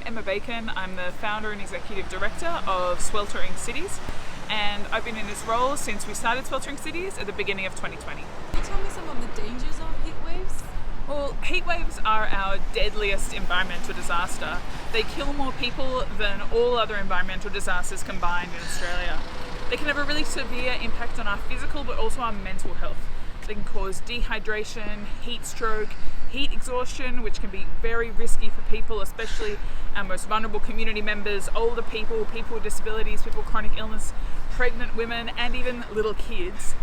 Emma Bacon. I'm the founder and executive director of Sweltering Cities, and I've been in this role since we started Sweltering Cities at the beginning of 2020. Can you tell me some of the dangers of heat waves? Well, heat waves are our deadliest environmental disaster. They kill more people than all other environmental disasters combined in Australia. They can have a really severe impact on our physical but also our mental health. They can cause dehydration, heat stroke, heat exhaustion, which can be very risky for people, especially our most vulnerable community members, older people, people with disabilities, people with chronic illness, pregnant women, and even little kids.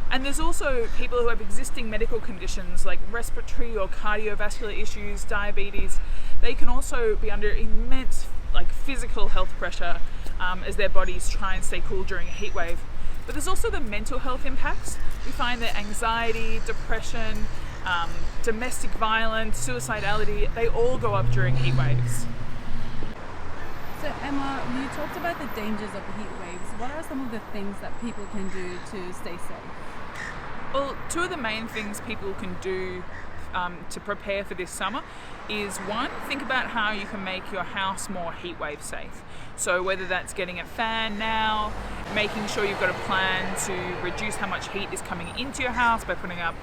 And there's also people who have existing medical conditions like respiratory or cardiovascular issues, diabetes. They can also be under immense physical health pressure as their bodies try and stay cool during a heat wave. But there's also the mental health impacts. We find that anxiety, depression, domestic violence, suicidality, they all go up during heat waves. So Emma, you talked about the dangers of heat waves. What are some of the things that people can do to stay safe? Well, two of the main things people can do to prepare for this summer is one, think about how you can make your house more heat wave safe. So whether that's getting a fan now, making sure you've got a plan to reduce how much heat is coming into your house by putting up,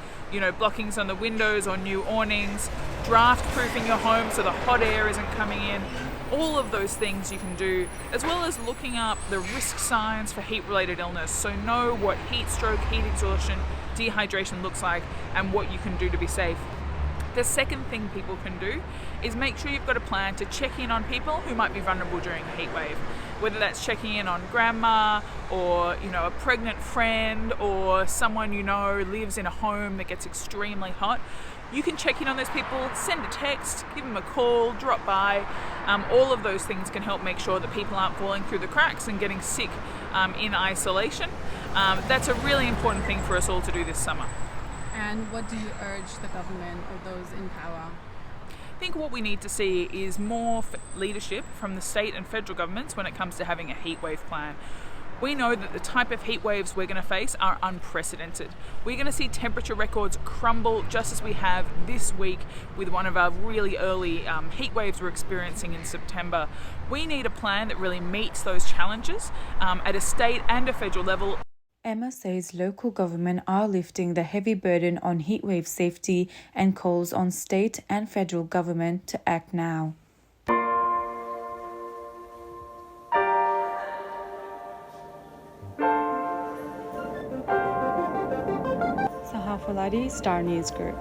blockings on the windows or new awnings, draft proofing your home so the hot air isn't coming in. All of those things you can do, as well as looking up the risk signs for heat-related illness. So know what heat stroke, heat exhaustion, dehydration looks like and what you can do to be safe. The second thing people can do is make sure you've got a plan to check in on people who might be vulnerable during a heat wave. Whether that's checking in on grandma or a pregnant friend or someone lives in a home that gets extremely hot. You can check in on those people, send a text, give them a call, drop by. All of those things can help make sure that people aren't falling through the cracks and getting sick in isolation. That's a really important thing for us all to do this summer. And what do you urge the government or those in power? I think what we need to see is more leadership from the state and federal governments when it comes to having a heat wave plan. We know that the type of heat waves we're going to face are unprecedented. We're going to see temperature records crumble just as we have this week with one of our really early heat waves we're experiencing in September. We need a plan that really meets those challenges at a state and a federal level. Emma says local government are lifting the heavy burden on heatwave safety and calls on state and federal government to act now. Sahar Foladi, Star News Group.